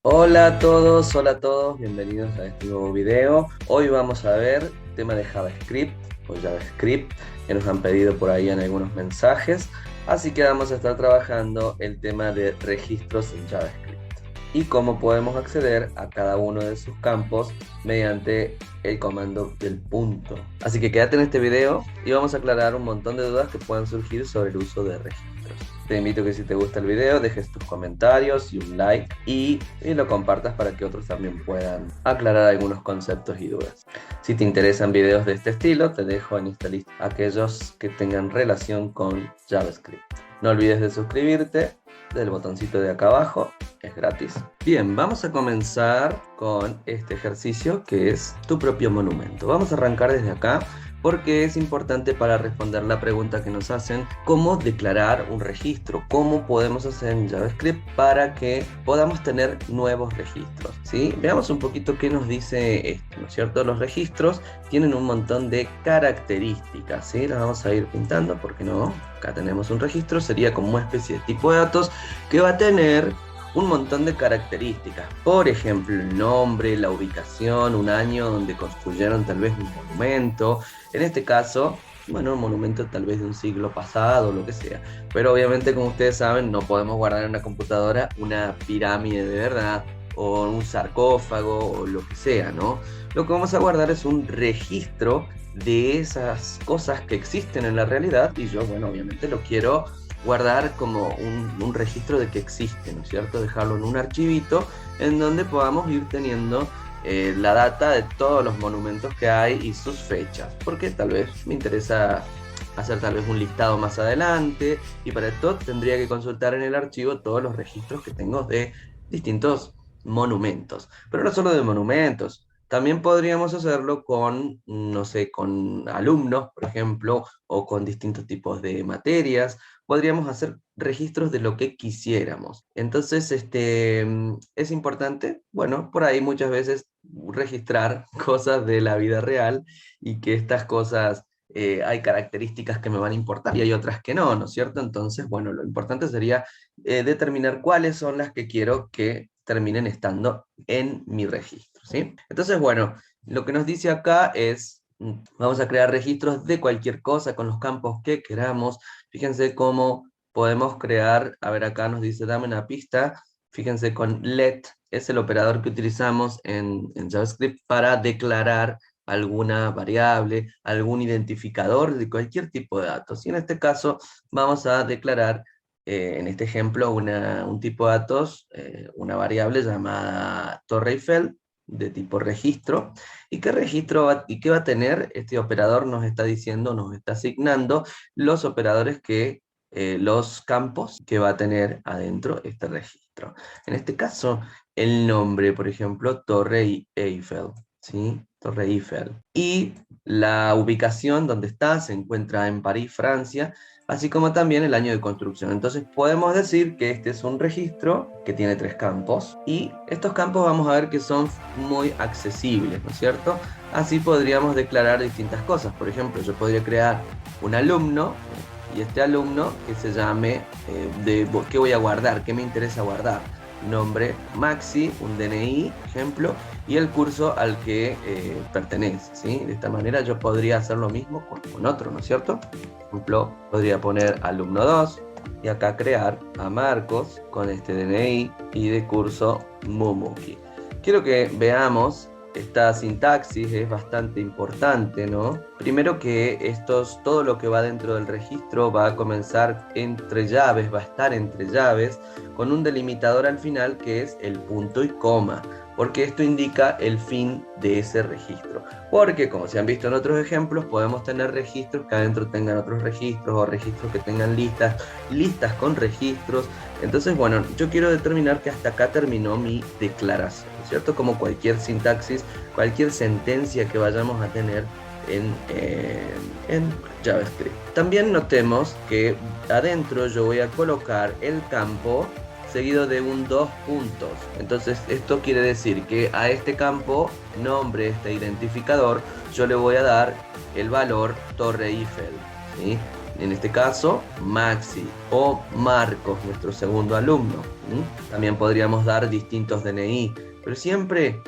Hola a todos, bienvenidos a este nuevo video. Hoy vamos a ver tema de JavaScript o JavaScript que nos han pedido por ahí en algunos mensajes. Así que vamos a estar trabajando el tema de registros en JavaScript y cómo podemos acceder a cada uno de sus campos mediante el comando del punto. Así que quédate en este video y vamos a aclarar un montón de dudas que puedan surgir sobre el uso de registros. Te invito a que si te gusta el video dejes tus comentarios y un like y lo compartas para que otros también puedan aclarar algunos conceptos y dudas. Si te interesan videos de este estilo, te dejo en esta lista aquellos que tengan relación con JavaScript. No olvides de suscribirte del botoncito de acá abajo, es gratis. Bien, vamos a comenzar con este ejercicio que es tu propio monumento. Vamos a arrancar desde acá porque es importante para responder la pregunta que nos hacen: ¿cómo declarar un registro? ¿Cómo podemos hacer en JavaScript para que podamos tener nuevos registros? ¿Sí? Veamos un poquito qué nos dice esto, ¿no es cierto? Los registros tienen un montón de características, ¿sí? Las vamos a ir pintando, ¿por qué no? Acá tenemos un registro, sería como una especie de tipo de datos que va a tener un montón de características. Por ejemplo, el nombre, la ubicación, un año donde construyeron tal vez un monumento. En este caso, bueno, un monumento tal vez de un siglo pasado, lo que sea. Pero obviamente, como ustedes saben, no podemos guardar en una computadora una pirámide de verdad, o un sarcófago, o lo que sea, ¿no? Lo que vamos a guardar es un registro de esas cosas que existen en la realidad, y yo, bueno, obviamente lo quiero guardar como un registro de que existe, ¿no es cierto? Dejarlo en un archivito en donde podamos ir teniendo la data de todos los monumentos que hay y sus fechas, porque tal vez me interesa hacer tal vez un listado más adelante, y para esto tendría que consultar en el archivo todos los registros que tengo de distintos monumentos, pero no solo de monumentos. También podríamos hacerlo con, no sé, con alumnos, por ejemplo, o con distintos tipos de materias. Podríamos hacer registros de lo que quisiéramos. Entonces, es importante, bueno, por ahí muchas veces registrar cosas de la vida real, y que estas cosas, hay características que me van a importar y hay otras que no, ¿no es cierto? Entonces, bueno, lo importante sería determinar cuáles son las que quiero que terminen estando en mi registro, ¿sí? Entonces, bueno, lo que nos dice acá es, vamos a crear registros de cualquier cosa con los campos que queramos. Fíjense cómo podemos crear, a ver, acá nos dice, dame una pista. Fíjense, con let es el operador que utilizamos en JavaScript para declarar alguna variable, algún identificador de cualquier tipo de datos. Y en este caso vamos a declarar, en este ejemplo, un tipo de datos, una variable llamada Torre Eiffel, de tipo registro. ¿Y qué registro y qué va a tener? Este operador nos está diciendo, nos está asignando los operadores que, los campos que va a tener adentro este registro. En este caso, el nombre, por ejemplo, Torre Eiffel, ¿sí? Torre Eiffel. Y la ubicación donde está se encuentra en París, Francia, así como también el año de construcción. Entonces podemos decir que este es un registro que tiene 3 campos, y estos campos vamos a ver que son muy accesibles, ¿no es cierto? Así podríamos declarar distintas cosas. Por ejemplo, yo podría crear un alumno, y este alumno que se llame, ¿qué voy a guardar? ¿Qué me interesa guardar? Nombre Maxi, un DNI, ejemplo, y el curso al que pertenece, ¿sí? De esta manera yo podría hacer lo mismo con otro, ¿no es cierto? Por ejemplo, podría poner alumno 2 y acá crear a Marcos con este DNI y de curso Mumuki. Quiero que veamos esta sintaxis, es bastante importante, ¿no? Primero, que todo lo que va dentro del registro va a comenzar entre llaves, va a estar entre llaves, con un delimitador al final que es el punto y coma, porque esto indica el fin de ese registro. Porque, como se han visto en otros ejemplos, podemos tener registros que adentro tengan otros registros, o registros que tengan listas con registros. Entonces, bueno, yo quiero determinar que hasta acá terminó mi declaración, ¿cierto? Como cualquier sintaxis, cualquier sentencia que vayamos a tener en JavaScript. También notemos que adentro yo voy a colocar el campo seguido de un 2 puntos. Entonces esto quiere decir que a este campo, nombre, este identificador, yo le voy a dar el valor Torre Eiffel, ¿sí? en este caso Maxi o Marcos, nuestro segundo alumno. También podríamos dar distintos DNI, pero siempre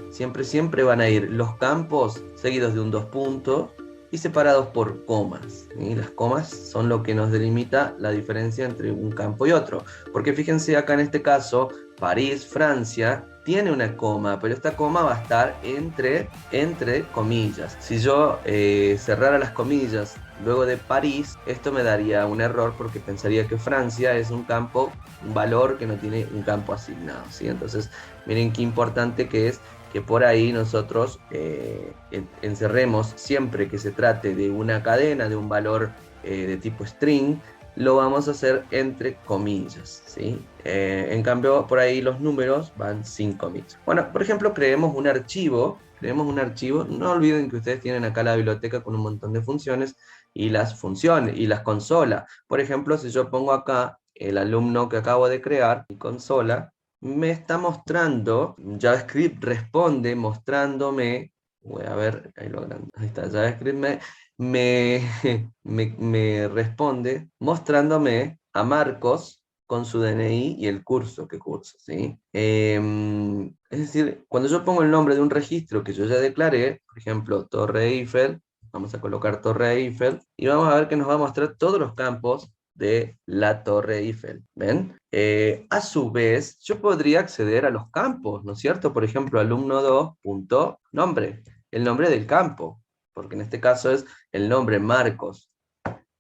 van a ir los campos seguidos de un dos puntos y separados por comas. Las comas son lo que nos delimita la diferencia entre un campo y otro, porque fíjense acá en este caso, París, Francia, tiene una coma, pero esta coma va a estar entre comillas. Si yo cerrara las comillas luego de París, esto me daría un error porque pensaría que Francia es un campo, un valor que no tiene un campo asignado, ¿sí? Entonces, miren qué importante que es que por ahí nosotros encerremos siempre que se trate de una cadena, de un valor de tipo string, lo vamos a hacer entre comillas, ¿sí? En cambio, por ahí los números van sin comillas. Bueno, por ejemplo, creemos un archivo, no olviden que ustedes tienen acá la biblioteca con un montón de funciones y las funciones y las consolas. Por ejemplo, si yo pongo acá el alumno que acabo de crear, mi consola, me está mostrando, JavaScript responde mostrándome, voy a ver, ahí lo agrando, ahí está, JavaScript me responde mostrándome a Marcos con su DNI y el curso que cursa, ¿sí? Es decir, cuando yo pongo el nombre de un registro que yo ya declaré, por ejemplo, Torre Eiffel, vamos a colocar Torre Eiffel, y vamos a ver que nos va a mostrar todos los campos de la Torre Eiffel, ¿ven? A su vez, yo podría acceder a los campos, ¿no es cierto? Por ejemplo, alumno2.nombre, el nombre del campo, porque en este caso es el nombre Marcos.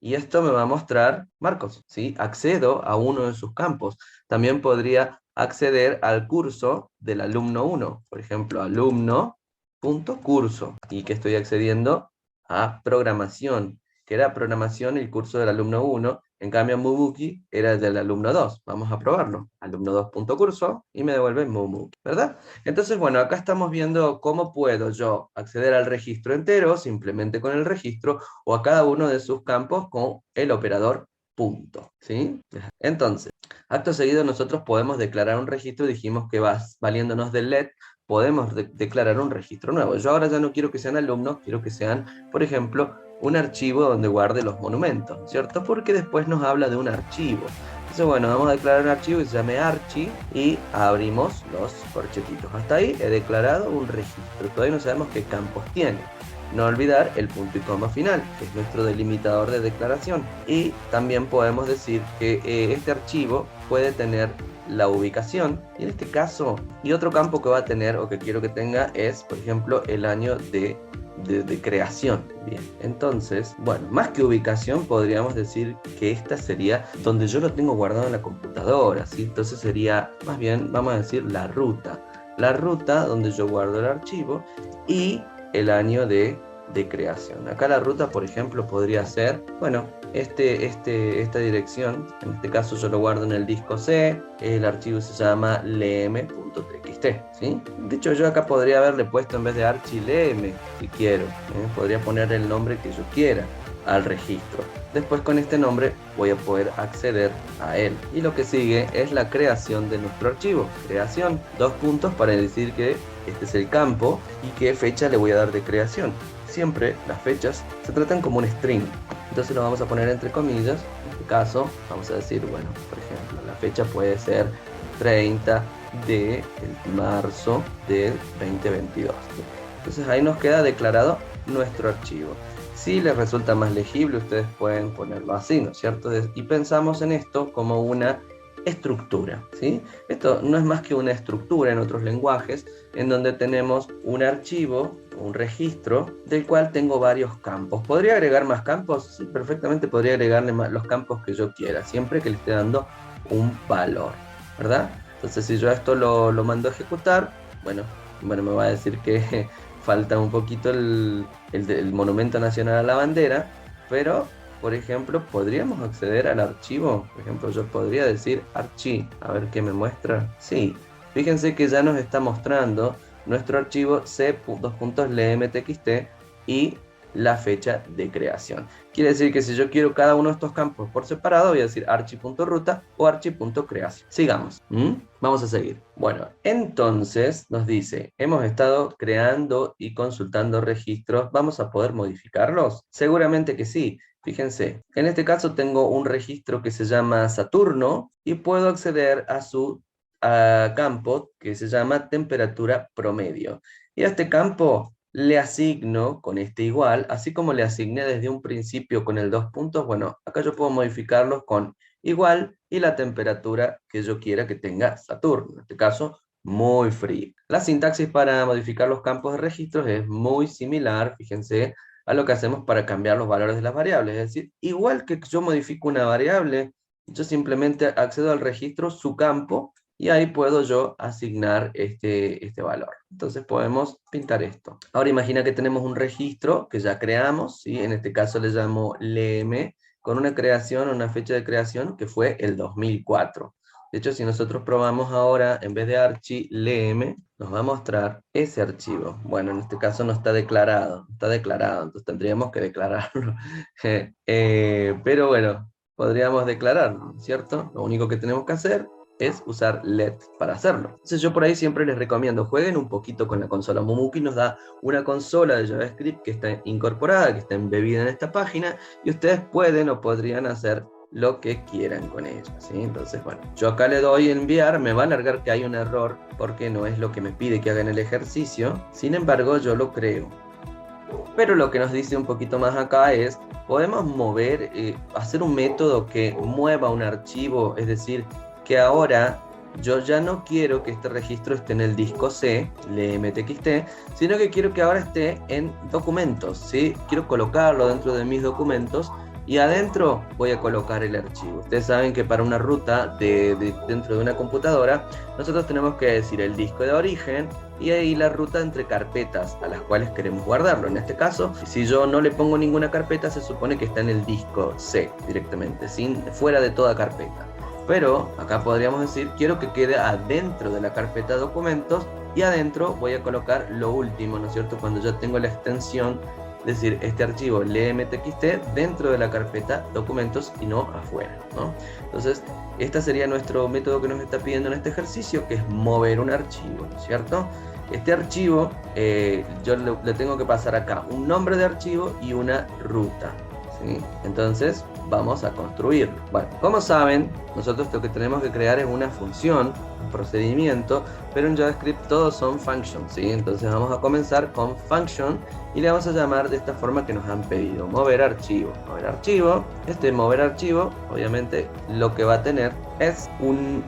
Y esto me va a mostrar Marcos, ¿sí? Accedo a uno de sus campos. También podría acceder al curso del alumno 1, por ejemplo, alumno.curso, y que estoy accediendo a programación, que era programación el curso del alumno 1, en cambio Mumuki era el del alumno 2. Vamos a probarlo. Alumno2.curso y me devuelve Mumuki, ¿verdad? Entonces, bueno, acá estamos viendo cómo puedo yo acceder al registro entero, simplemente con el registro, o a cada uno de sus campos con el operador punto, ¿sí? Entonces, acto seguido nosotros podemos declarar un registro, dijimos que valiéndonos del let, podemos declarar un registro nuevo. Yo ahora ya no quiero que sean alumnos, quiero que sean, por ejemplo, un archivo donde guarde los monumentos, ¿cierto? Porque después nos habla de un archivo. Entonces, bueno, vamos a declarar un archivo que se llame archi y abrimos los corchetitos. Hasta ahí he declarado un registro. Todavía no sabemos qué campos tiene. No olvidar el punto y coma final, que es nuestro delimitador de declaración. Y también podemos decir que este archivo puede tener la ubicación, y en este caso, y otro campo que va a tener, o que quiero que tenga, es, por ejemplo, el año de creación. Bien, entonces, bueno, más que ubicación podríamos decir que esta sería donde yo lo tengo guardado en la computadora, ¿sí? Entonces sería, más bien, vamos a decir la ruta donde yo guardo el archivo y el año de creación. Acá la ruta, por ejemplo, podría ser, bueno, esta dirección, en este caso yo lo guardo en el disco C, el archivo se llama lm.txt, ¿sí? De hecho, yo acá podría haberle puesto en vez de archilm, si quiero, podría poner el nombre que yo quiera al registro. Después con este nombre voy a poder acceder a él. Y lo que sigue es la creación de nuestro archivo. Creación, 2 puntos para decir que este es el campo y qué fecha le voy a dar de creación. Siempre las fechas se tratan como un string. Entonces lo vamos a poner entre comillas. En este caso vamos a decir, bueno, por ejemplo, la fecha puede ser 30 de marzo del 2022. Entonces ahí nos queda declarado nuestro archivo. Si les resulta más legible, ustedes pueden ponerlo así, ¿no es cierto? Y pensamos en esto como una estructura, ¿sí? Esto no es más que una estructura en otros lenguajes, en donde tenemos un archivo, un registro, del cual tengo varios campos. ¿Podría agregar más campos? Sí, perfectamente podría agregarle los campos que yo quiera, siempre que le esté dando un valor, ¿verdad? Entonces, si yo esto lo mando a ejecutar, bueno, me va a decir que falta un poquito el monumento nacional a la bandera, pero, por ejemplo, podríamos acceder al archivo. Por ejemplo, yo podría decir archi, a ver qué me muestra. Sí, fíjense que ya nos está mostrando nuestro archivo c2.lmtxt y la fecha de creación. Quiere decir que si yo quiero cada uno de estos campos por separado, voy a decir archi.ruta o archi.creación. Sigamos. Vamos a seguir. Bueno, entonces nos dice, hemos estado creando y consultando registros. ¿Vamos a poder modificarlos? Seguramente que sí. Fíjense, en este caso tengo un registro que se llama Saturno y puedo acceder a su campo que se llama temperatura promedio. Y a este campo le asigno con este igual, así como le asigné desde un principio con el 2 puntos, bueno, acá yo puedo modificarlos con igual y la temperatura que yo quiera que tenga Saturno, en este caso muy frío. La sintaxis para modificar los campos de registros es muy similar, fíjense, a lo que hacemos para cambiar los valores de las variables, es decir, igual que yo modifico una variable, yo simplemente accedo al registro, su campo, y ahí puedo yo asignar este valor. Entonces podemos pintar esto. Ahora imagina que tenemos un registro que ya creamos, ¿sí? En este caso le llamo LM, con una creación, una fecha de creación que fue el 2004. De hecho, si nosotros probamos ahora, en vez de archi lm, nos va a mostrar ese archivo. Bueno, en este caso no está declarado, entonces tendríamos que declararlo. Pero bueno, podríamos declararlo, ¿cierto? Lo único que tenemos que hacer es usar let para hacerlo. Entonces yo por ahí siempre les recomiendo, jueguen un poquito con la consola. Momuki nos da una consola de JavaScript que está incorporada, que está embebida en esta página, y ustedes pueden o podrían hacer lo que quieran con ella, ¿sí? Entonces, bueno, yo acá le doy enviar, me va a alargar que hay un error, porque no es lo que me pide que haga en el ejercicio, sin embargo yo lo creo. Pero lo que nos dice un poquito más acá es, podemos mover, hacer un método que mueva un archivo, es decir, que ahora yo ya no quiero que este registro esté en el disco C, LMTXT, sino que quiero que ahora esté en documentos, ¿sí? Quiero colocarlo dentro de mis documentos y adentro voy a colocar el archivo. Ustedes saben que para una ruta dentro de una computadora, nosotros tenemos que decir el disco de origen y ahí la ruta entre carpetas a las cuales queremos guardarlo. En este caso, si yo no le pongo ninguna carpeta, se supone que está en el disco C directamente, fuera de toda carpeta. Pero acá podríamos decir, quiero que quede adentro de la carpeta documentos y adentro voy a colocar lo último, ¿no es cierto? Cuando ya tengo la extensión, es decir, este archivo LMTXT dentro de la carpeta documentos y no afuera, ¿no? Entonces, este sería nuestro método que nos está pidiendo en este ejercicio, que es mover un archivo, ¿no es cierto? Este archivo, yo le tengo que pasar acá un nombre de archivo y una ruta, ¿sí? Entonces, vamos a construirlo. Bueno, como saben, nosotros lo que tenemos que crear es una función, un procedimiento, pero en JavaScript todos son functions, ¿sí? Entonces vamos a comenzar con function y le vamos a llamar de esta forma que nos han pedido, mover archivo. Mover archivo, mover archivo, obviamente lo que va a tener es un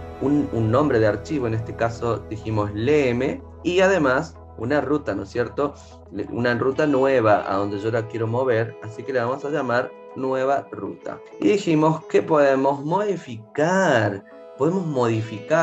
nombre de archivo, en este caso dijimos lm, y además una ruta, ¿no es cierto? Una ruta nueva a donde yo la quiero mover, así que le vamos a llamar nueva ruta. Y dijimos que podemos modificar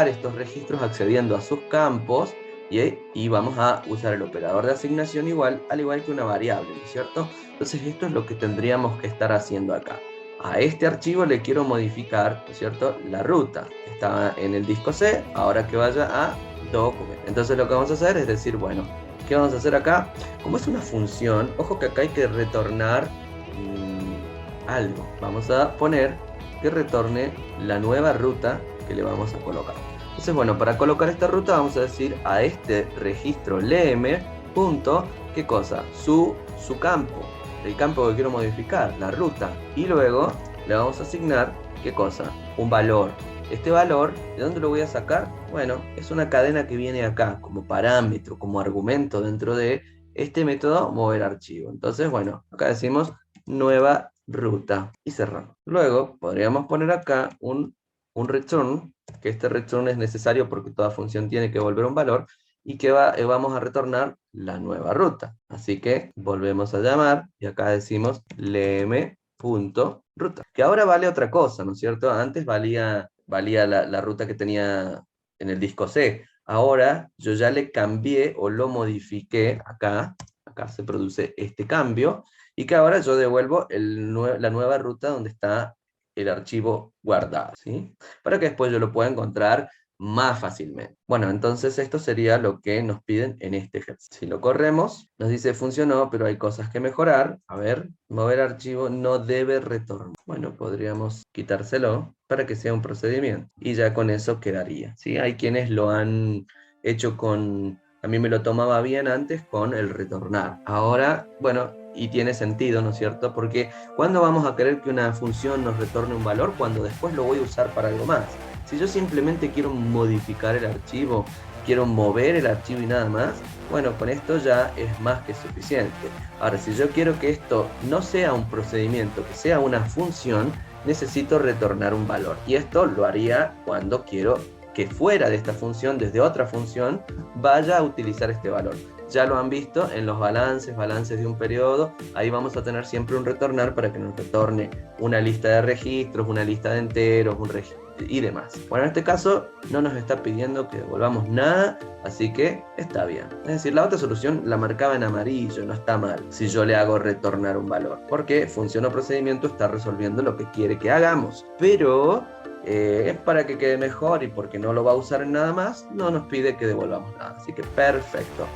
estos registros accediendo a sus campos y vamos a usar el operador de asignación igual, al igual que una variable, ¿no es cierto? Entonces esto es lo que tendríamos que estar haciendo acá. A este archivo le quiero modificar, ¿no es cierto?, la ruta. Estaba en el disco C, ahora que vaya a documento. Entonces lo que vamos a hacer es decir, bueno, ¿qué vamos a hacer acá? Como es una función, ojo que acá hay que retornar algo. Vamos a poner que retorne la nueva ruta que le vamos a colocar. Entonces, bueno, para colocar esta ruta vamos a decir a este registro lm punto, ¿qué cosa? Su campo, el campo que quiero modificar, la ruta. Y luego le vamos a asignar, ¿qué cosa? Un valor. Este valor, ¿de dónde lo voy a sacar? Bueno, es una cadena que viene acá como parámetro, como argumento dentro de este método mover archivo. Entonces, bueno, acá decimos nueva ruta y cerramos. Luego podríamos poner acá un return, que este return es necesario porque toda función tiene que volver un valor y que vamos a retornar la nueva ruta. Así que volvemos a llamar y acá decimos lm.ruta, que ahora vale otra cosa, ¿no es cierto? Antes valía la ruta que tenía en el disco C. Ahora yo ya le cambié o lo modifiqué acá se produce este cambio, y que ahora yo devuelvo la nueva ruta donde está el archivo guardado, ¿sí? Para que después yo lo pueda encontrar más fácilmente. Bueno, entonces esto sería lo que nos piden en este ejercicio. Si lo corremos, nos dice funcionó, pero hay cosas que mejorar. A ver, mover archivo no debe retornar. Bueno, podríamos quitárselo para que sea un procedimiento. Y ya con eso quedaría, ¿sí? Hay quienes lo han hecho con... A mí me lo tomaba bien antes con el retornar. Ahora, bueno, y tiene sentido, ¿no es cierto? Porque ¿cuándo vamos a querer que una función nos retorne un valor? Cuando después lo voy a usar para algo más. Si yo simplemente quiero modificar el archivo, quiero mover el archivo y nada más, bueno, con esto ya es más que suficiente. Ahora, si yo quiero que esto no sea un procedimiento, que sea una función, necesito retornar un valor. Y esto lo haría cuando quiero que fuera de esta función, desde otra función, vaya a utilizar este valor. Ya lo han visto en los balances de un periodo, ahí vamos a tener siempre un retornar para que nos retorne una lista de registros, una lista de enteros, un registro y demás. Bueno, en este caso no nos está pidiendo que devolvamos nada, así que está bien. Es decir, la otra solución la marcaba en amarillo, no está mal si yo le hago retornar un valor, porque función o procedimiento está resolviendo lo que quiere que hagamos, pero es para que quede mejor y porque no lo va a usar en nada más, no nos pide que devolvamos nada, así que perfecto.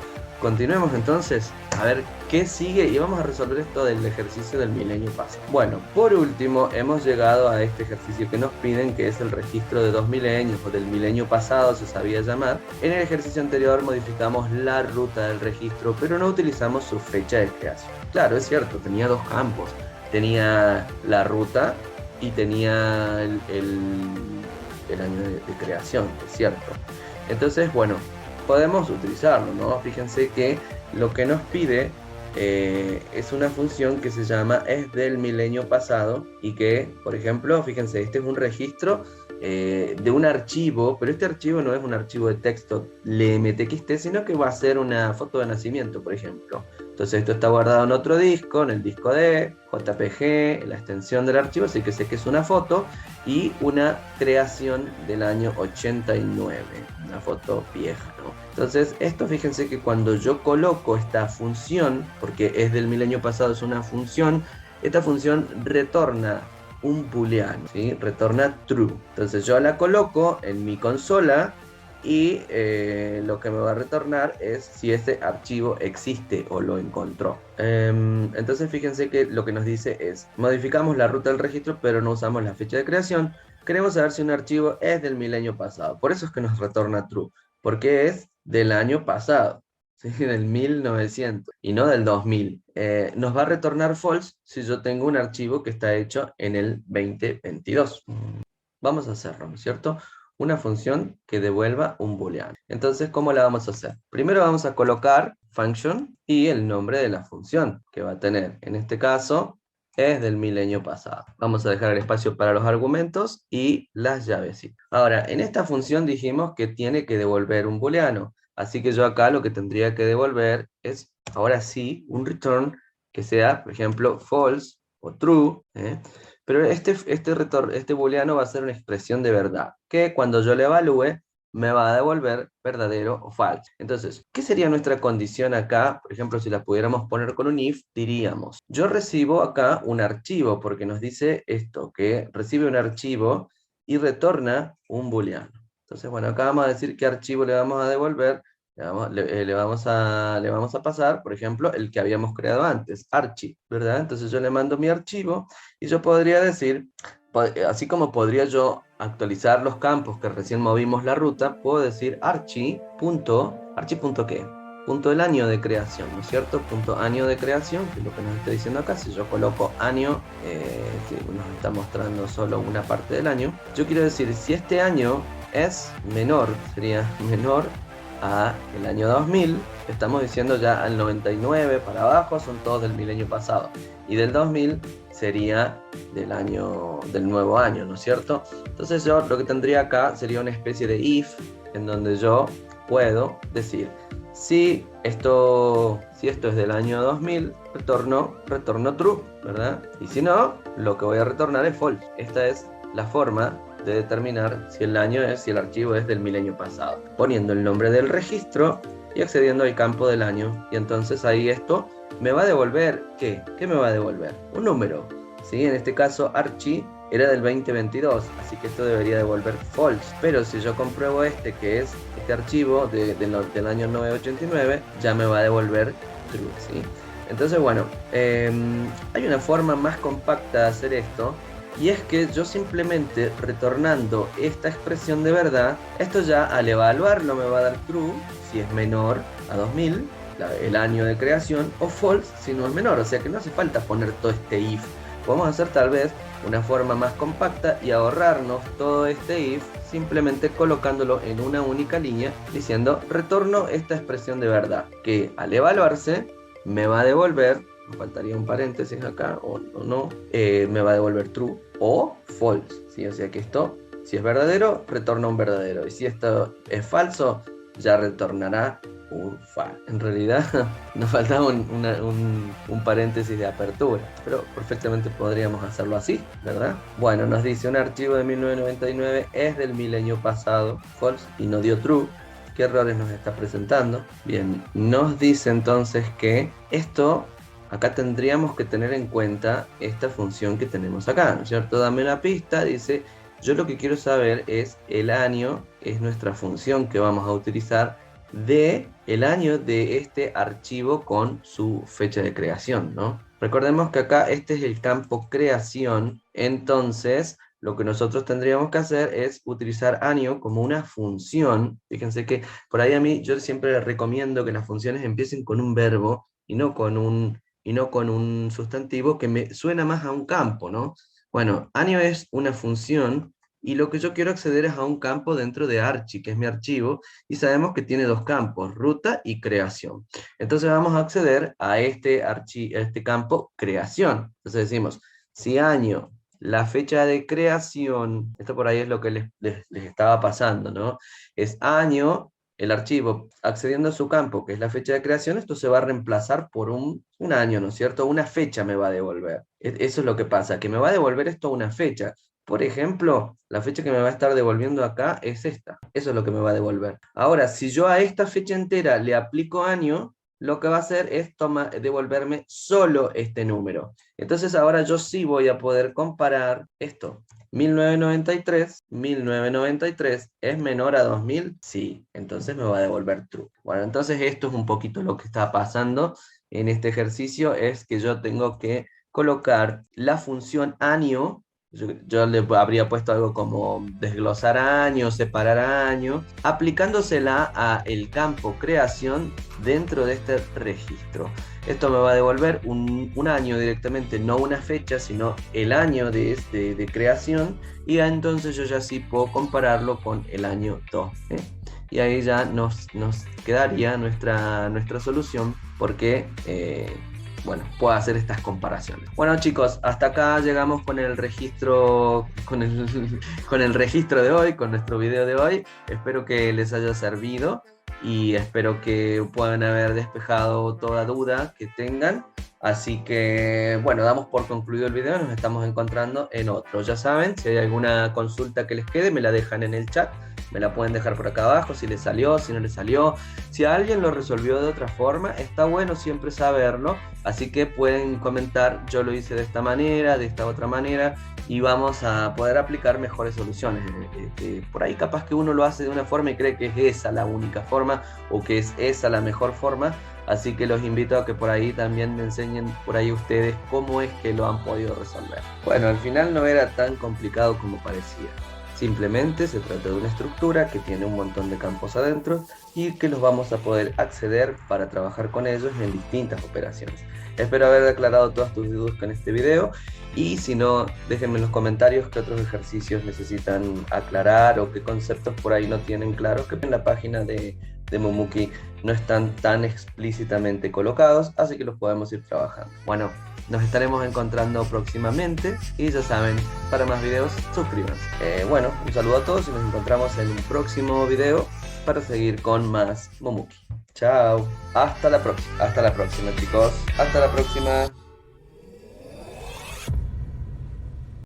Continuemos entonces a ver qué sigue y vamos a resolver esto del ejercicio del milenio pasado. Bueno, por último hemos llegado a este ejercicio que nos piden, que es el registro de 2 milenios o del milenio pasado se sabía llamar. En el ejercicio anterior modificamos la ruta del registro, pero no utilizamos su fecha de creación. Claro, es cierto, tenía dos campos, tenía la ruta y tenía el año de creación, es cierto. Entonces, bueno, podemos utilizarlo, ¿no? Fíjense que lo que nos pide es una función que se llama es del milenio pasado y que, por ejemplo, fíjense, este es un registro de un archivo, pero este archivo no es un archivo de texto LMTXT, sino que va a ser una foto de nacimiento, por ejemplo. Entonces esto está guardado en otro disco, en el disco D, JPG, la extensión del archivo, así que sé que es una foto y una creación del año 89, una foto vieja, ¿no? Entonces esto fíjense que cuando yo coloco esta función, porque es del milenio pasado, es una función, esta función retorna un booleano, ¿sí? Retorna true. Entonces yo la coloco en mi consola y lo que me va a retornar es si ese archivo existe o lo encontró. Entonces fíjense que lo que nos dice es, modificamos la ruta del registro pero no usamos la fecha de creación. Queremos saber si un archivo es del milenio pasado. Por eso es que nos retorna true, porque es del año pasado, ¿sí? Del 1900 y no del 2000. Nos va a retornar false si yo tengo un archivo que está hecho en el 2022. Vamos a hacerlo, ¿no es cierto? Una función que devuelva un booleano. Entonces, ¿cómo la vamos a hacer? Primero vamos a colocar function y el nombre de la función que va a tener. En este caso, es del milenio pasado. Vamos a dejar el espacio para los argumentos y las llaves. Ahora, en esta función dijimos que tiene que devolver un booleano. Así que yo acá lo que tendría que devolver es, ahora sí, un return que sea, por ejemplo, false o true, pero este booleano va a ser una expresión de verdad, que cuando yo le evalúe, me va a devolver verdadero o falso. Entonces, ¿qué sería nuestra condición acá? Por ejemplo, si la pudiéramos poner con un if, diríamos, yo recibo acá un archivo, porque nos dice esto, que recibe un archivo y retorna un booleano. Entonces, bueno, acá vamos a decir qué archivo le vamos a devolver. Le vamos a pasar, por ejemplo, el que habíamos creado antes, archi, ¿verdad? Entonces yo le mando mi archivo y yo podría decir, así como podría yo actualizar los campos que recién movimos la ruta, puedo decir archi punto ¿qué? Punto el año de creación, ¿no es cierto? Punto año de creación, que es lo que nos está diciendo acá. Si yo coloco año, que nos está mostrando solo una parte del año, yo quiero decir, si este año es menor, sería menor a el año 2000, estamos diciendo ya al 99 para abajo son todos del milenio pasado, y del 2000 sería del nuevo año, ¿no es cierto? Entonces yo lo que tendría acá sería una especie de if, en donde yo puedo decir, si esto es del año 2000, retorno true, ¿verdad? Y si no, lo que voy a retornar es false. Esta es la forma de determinar si el archivo es del milenio pasado, poniendo el nombre del registro y accediendo al campo del año, y entonces ahí esto me va a devolver, ¿qué? ¿Qué me va a devolver? Un número, ¿sí? En este caso archi era del 2022, así que esto debería devolver false. Pero si yo compruebo que es este archivo del año 989, ya me va a devolver true, ¿sí? Entonces, bueno, hay una forma más compacta de hacer esto, y es que yo simplemente retornando esta expresión de verdad, esto ya al evaluarlo me va a dar true si es menor a 2000, el año de creación, o false si no es menor. O sea que no hace falta poner todo este if. Vamos a hacer tal vez una forma más compacta y ahorrarnos todo este if simplemente colocándolo en una única línea diciendo retorno esta expresión de verdad, que al evaluarse me va a devolver, me faltaría un paréntesis acá o no, me va a devolver true o false, ¿sí? O sea que esto, si es verdadero, retorna un verdadero, y si esto es falso, ya retornará un false. En realidad nos faltaba un paréntesis de apertura, pero perfectamente podríamos hacerlo así, ¿verdad? Bueno, nos dice un archivo de 1999 es del milenio pasado, false, y no dio true. ¿Qué errores nos está presentando? Bien, nos dice entonces que esto, acá tendríamos que tener en cuenta esta función que tenemos acá, ¿no es cierto? Dame una pista, dice, yo lo que quiero saber es el año, es nuestra función que vamos a utilizar de el año de este archivo con su fecha de creación, ¿no? Recordemos que acá este es el campo creación, entonces lo que nosotros tendríamos que hacer es utilizar año como una función. Fíjense que por ahí a mí yo siempre recomiendo que las funciones empiecen con un verbo y no con un sustantivo que me suena más a un campo, ¿no? Bueno, año es una función y lo que yo quiero acceder es a un campo dentro de Archi, que es mi archivo, y sabemos que tiene dos campos, ruta y creación. Entonces vamos a acceder a este campo creación. Entonces decimos, si año, la fecha de creación, esto por ahí es lo que les estaba pasando, ¿no? Es año, el archivo, accediendo a su campo, que es la fecha de creación, esto se va a reemplazar por un año, ¿no es cierto? Una fecha me va a devolver. Eso es lo que pasa, que me va a devolver esto una fecha. Por ejemplo, la fecha que me va a estar devolviendo acá es esta. Eso es lo que me va a devolver. Ahora, si yo a esta fecha entera le aplico año, lo que va a hacer es devolverme solo este número. Entonces ahora yo sí voy a poder comparar esto. 1993 es menor a 2000, sí, entonces me va a devolver true. Bueno, entonces esto es un poquito lo que está pasando en este ejercicio, es que yo tengo que colocar la función año. Yo le habría puesto algo como desglosar año, separar año, aplicándosela a el campo creación dentro de este registro. Esto me va a devolver un año directamente, no una fecha, sino el año de creación, y entonces yo ya sí puedo compararlo con el año 2. Y ahí ya nos quedaría nuestra solución, porque bueno, puedo hacer estas comparaciones. Bueno, chicos, hasta acá llegamos con el registro, con el registro de hoy, con nuestro video de hoy. Espero que les haya servido y espero que puedan haber despejado toda duda que tengan. Así que, bueno, damos por concluido el video, nos estamos encontrando en otro. Ya saben, si hay alguna consulta que les quede, me la dejan en el chat. Me la pueden dejar por acá abajo, si les salió, si no les salió. Si alguien lo resolvió de otra forma, está bueno siempre saberlo. Así que pueden comentar, yo lo hice de esta manera, de esta otra manera, y vamos a poder aplicar mejores soluciones. Por ahí capaz que uno lo hace de una forma y cree que es esa la única forma, o que es esa la mejor forma. Así que los invito a que por ahí también me enseñen por ahí ustedes cómo es que lo han podido resolver. Bueno, al final no era tan complicado como parecía. Simplemente se trata de una estructura que tiene un montón de campos adentro y que los vamos a poder acceder para trabajar con ellos en distintas operaciones. Espero haber aclarado todas tus dudas con este video, y si no, déjenme en los comentarios qué otros ejercicios necesitan aclarar o qué conceptos por ahí no tienen claros, que en la página de Momuki no están tan explícitamente colocados, así que los podemos ir trabajando. Bueno, nos estaremos encontrando próximamente y ya saben, para más videos suscríbanse. Bueno, un saludo a todos y nos encontramos en un próximo video para seguir con más Momuki. Chao, hasta la próxima chicos, hasta la próxima.